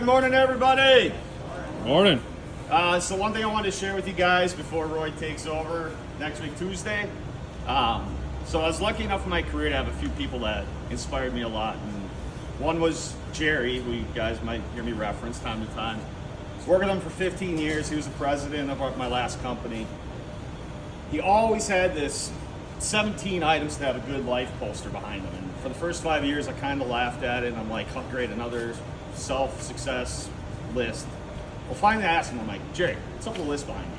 Good morning, everybody. Morning. So one thing I wanted to share with you guys before Roy takes over next week, Tuesday. So I was lucky enough in my career to have a few people that inspired me a lot. And one was Jerry, who you guys might hear me reference time to time. I was working with him for 15 years. He was the president of my last company. He always had this 17 items to have a good life poster behind him. And for the first 5 years, I kind of laughed at it. And I'm like, oh, great, another self-success list. Well, finally I asked him, I'm like, Jerry, what's up with the list behind you?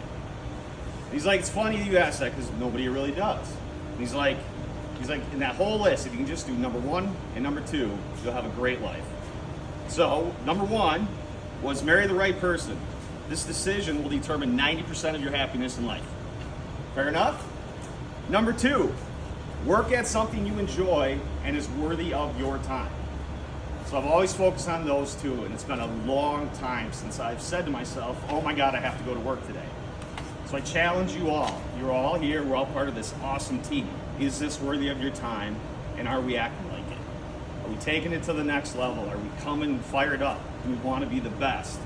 And he's like, it's funny you ask that because nobody really does. And he's like, in that whole list, if you can just do number 1 and number 2, you'll have a great life. So, number 1 was marry the right person. This decision will determine 90% of your happiness in life. Fair enough? Number 2, work at something you enjoy and is worthy of your time. So I've always focused on those two, and it's been a long time since I've said to myself, oh my God, I have to go to work today. So I challenge you all. You're all here. We're all part of this awesome team. Is this worthy of your time, and are we acting like it? Are we taking it to the next level? Are we coming fired up? Do we want to be the best?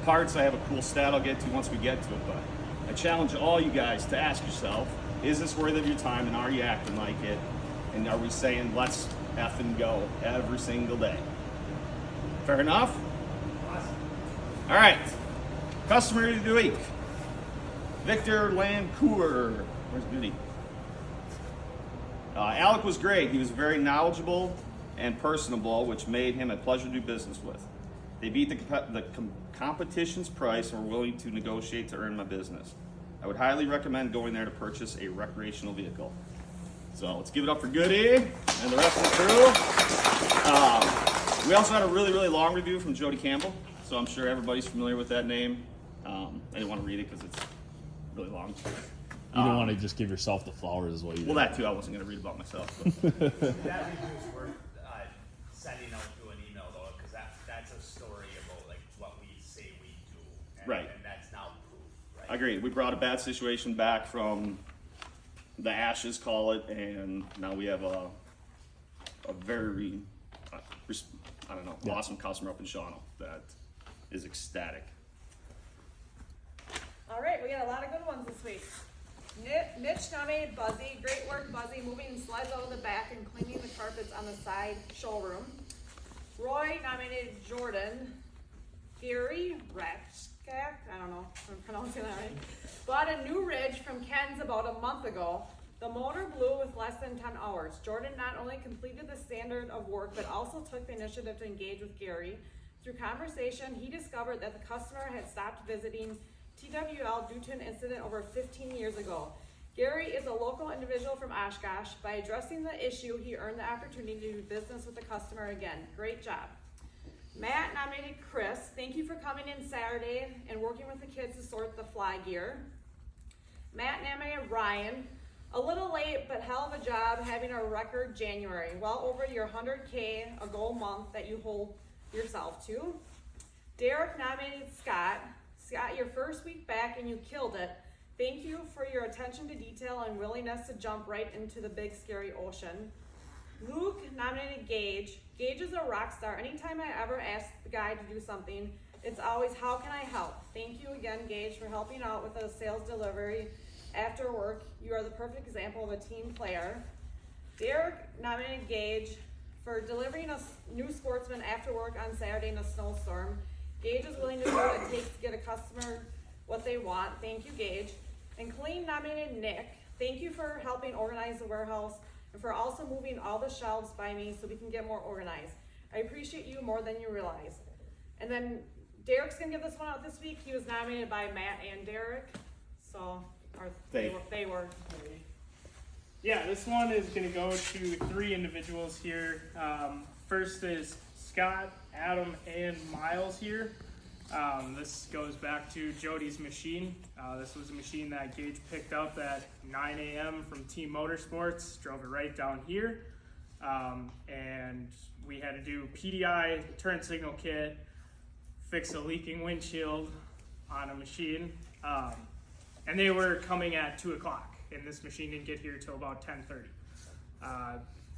Cards, I have a cool stat I'll get to once we get to it, but I challenge all you guys to ask yourself, is this worthy of your time, and are you acting like it? And are we saying, let's effing go every single day? Fair enough? All right. Customer of the week. Victor Lancour. Where's Duty? Alec was great. He was very knowledgeable and personable, which made him a pleasure to do business with. They beat the competition's price and were willing to negotiate to earn my business. I would highly recommend going there to purchase a recreational vehicle. So let's give it up for Goody and the rest of the crew. We also had a really, really long review from Jody Campbell. So I'm sure everybody's familiar with that name. I didn't want to read it because it's really long. You don't want to just give yourself the flowers as well. Well, that too. I wasn't going to read about myself. But. That review's worth sending out to an email though, because that's a story about like what we say we do, and, Right. And that's now proof, right? I agree. We brought a bad situation back from the ashes, call it, and now we have a very, awesome customer up in Shawano that is ecstatic. All right, we got a lot of good ones this week. Mitch nominated Buzzy. Great work, Buzzy, moving slides out of the back and cleaning the carpets on the side showroom. Roy nominated Jordan. Gary Ratchkak, I don't know if I'm pronouncing that right, bought a new Ridge from Ken's about a month ago. The motor blew with less than 10 hours. Jordan not only completed the standard of work, but also took the initiative to engage with Gary. Through conversation, he discovered that the customer had stopped visiting TWL due to an incident over 15 years ago. Gary is a local individual from Oshkosh. By addressing the issue, he earned the opportunity to do business with the customer again. Great job. Matt nominated Chris. Thank you for coming in Saturday and working with the kids to sort the fly gear. Matt nominated Ryan. A little late, but hell of a job having a record January. Well over your 100K, a goal month that you hold yourself to. Derek nominated Scott. Scott, your first week back and you killed it. Thank you for your attention to detail and willingness to jump right into the big scary ocean. Luke nominated Gage. Gage is a rock star. Anytime I ever ask the guy to do something, it's always, how can I help? Thank you again, Gage, for helping out with a sales delivery after work. You are the perfect example of a team player. Derek nominated Gage for delivering a new sportsman after work on Saturday in a snowstorm. Gage is willing to do what it takes to get a customer what they want. Thank you, Gage. And Colleen nominated Nick. Thank you for helping organize the warehouse and for also moving all the shelves by me so we can get more organized. I appreciate you more than you realize. And then Derek's gonna give this one out this week. He was nominated by Matt and Derek. So, they were. Yeah, this one is going to go to 3 individuals here. First is Scott, Adam, and Miles here. This goes back to Jody's machine. This was a machine that Gage picked up at 9 a.m. from Team Motorsports, drove it right down here. And we had to do PDI, turn signal kit, fix a leaking windshield on a machine. And they were coming at 2 o'clock, and this machine didn't get here till about 10:30.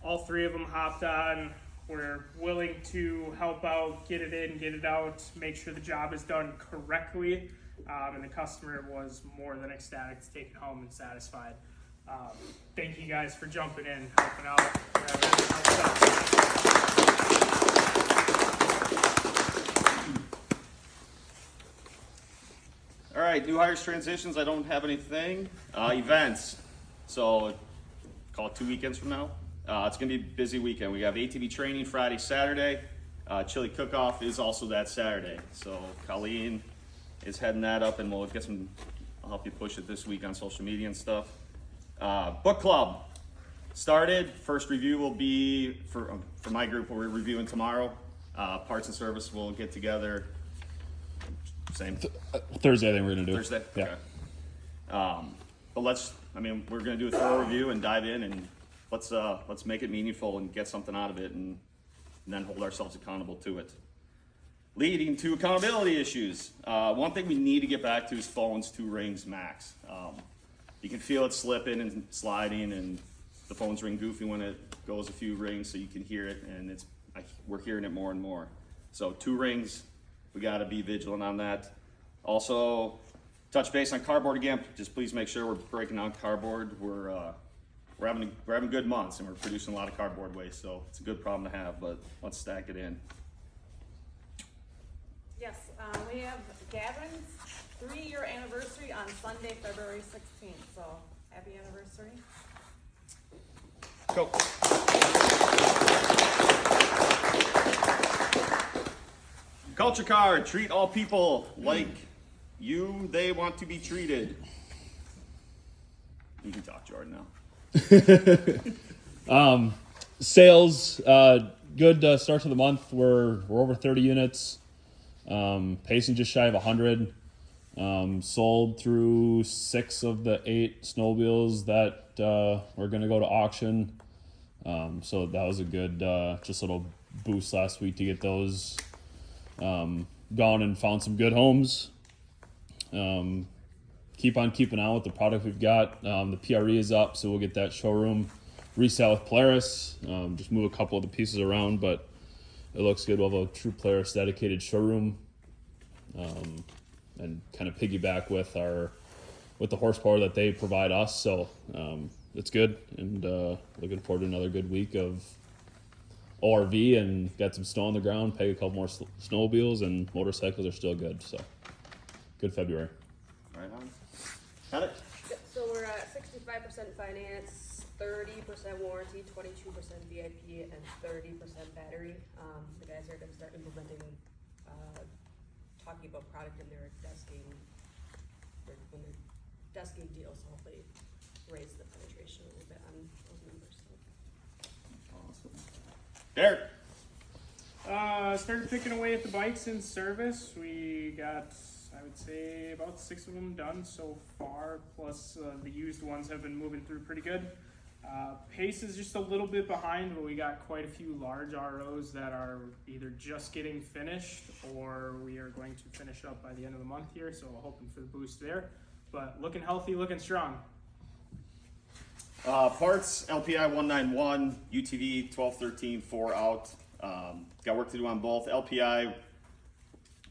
All 3 of them hopped on, We're willing to help out, get it in, get it out, make sure the job is done correctly. And the customer was more than ecstatic to take it home and satisfied. Thank you guys for jumping in, helping out wherever it helps out. All right, new hires transitions. I don't have anything. Events. So call it 2 weekends from now. It's gonna be a busy weekend. We have ATV training Friday, Saturday. Chili cook-off is also that Saturday. So Colleen is heading that up, and we'll get some. I'll help you push it this week on social media and stuff. Book club started. First review will be for my group. We're reviewing tomorrow. Parts and service will get together. Same Thursday, I think we're gonna do. Thursday. Yeah. Okay. But we're gonna do a thorough review and dive in, and let's make it meaningful and get something out of it, and then hold ourselves accountable to it. Leading to accountability issues. One thing we need to get back to is phones 2 rings max. You can feel it slipping and sliding, and the phones ring goofy when it goes a few rings, so you can hear it, and we're hearing it more and more. So 2 rings, we got to be vigilant on that. Also, touch base on cardboard again. Just please make sure we're breaking down cardboard. We're having good months, and we're producing a lot of cardboard waste, so it's a good problem to have. But let's stack it in. Yes, we have Gavin's 3-year anniversary on Sunday, February 16th, so happy anniversary. Go. Culture card. Treat all people like they want to be treated. You can talk, Jordan, now. Sales, good start to the month. We're over 30 units. Pacing just shy of 100. Sold through 6 of the 8 snowmobiles that were going to go to auction. So that was a good just little boost last week to get those gone, and found some good homes. Keep on keeping on with the product we've got. The PRE is up, so we'll get that showroom resale with Polaris. Just move a couple of the pieces around, but it looks good. We'll have a true Polaris dedicated showroom, and kind of piggyback with the horsepower that they provide us. So it's good, and looking forward to another good week of ORV, and got some snow on the ground. Peg a couple more snowmobiles, and motorcycles are still good. So good February. Right on. Got it. So we're at 65% finance, 30% warranty, 22% VIP, and 30% battery. The guys are going to start implementing, talking about product in their desking, when they're desking deals, so hopefully raise the penetration a little bit on those numbers. So. Awesome. Derek. Started picking away at the bikes in service. We got, I would say, about 6 of them done so far, plus the used ones have been moving through pretty good. Pace is just a little bit behind, but we got quite a few large ROs that are either just getting finished, or we are going to finish up by the end of the month here, so hoping for the boost there. But looking healthy, looking strong. Parts, LPI 191, UTV 1213, 4 out. Got work to do on both. LPI,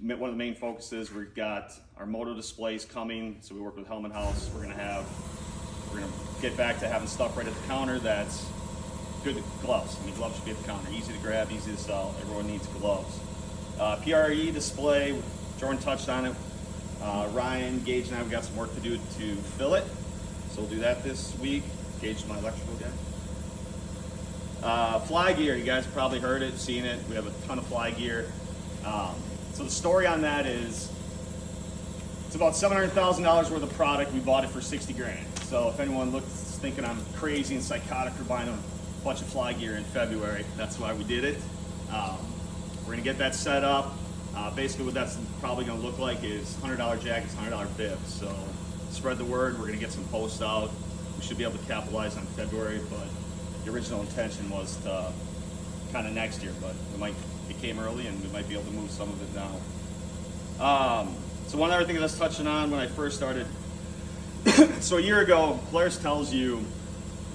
one of the main focuses, we've got our moto displays coming, so we work with Helmet House. We're gonna get back to having stuff right at the counter that's good. Gloves. I mean, gloves should be at the counter. Easy to grab, easy to sell. Everyone needs gloves. PRE display, Jordan touched on it. Ryan, Gage, and I have got some work to do to fill it, so we'll do that this week. Gage is my electrical guy. Fly gear, you guys have probably heard it, seen it. We have a ton of fly gear. So the story on that is, it's about $700,000 worth of product. We bought it for 60 grand. So if anyone thinking I'm crazy and psychotic for buying a bunch of fly gear in February, that's why we did it. We're gonna get that set up. Basically what that's probably gonna look like is $100 jackets, $100 bibs. So spread the word, we're gonna get some posts out. We should be able to capitalize on February, but the original intention was to kind of next year, but it came early, and we might be able to move some of it now. So one other thing that's touching on when I first started, so a year ago, Polaris tells you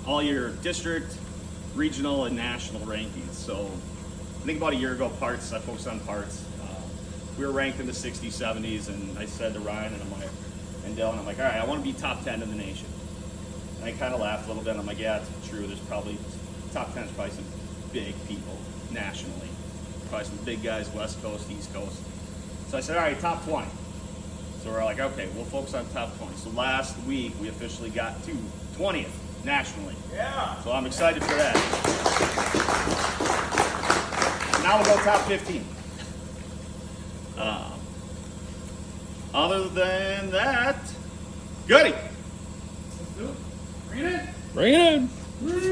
all your district, regional, and national rankings. So I think about a year ago, parts. I focused on parts. We were ranked in the 60s, 70s, and I said to Ryan and Dylan, I'm like, all right, I want to be top 10 in the nation. And I kind of laughed a little bit. I'm like, yeah, it's true. There's probably top 10 is probably some big people nationally, probably some big guys, West Coast, East Coast. So I said, all right, top 20. So we're like, okay, we'll focus on top 20. So last week we officially got to 20th nationally. Yeah. So I'm excited for that. Now we'll go top 15. Other than that, goody. Bring it in. Bring it in.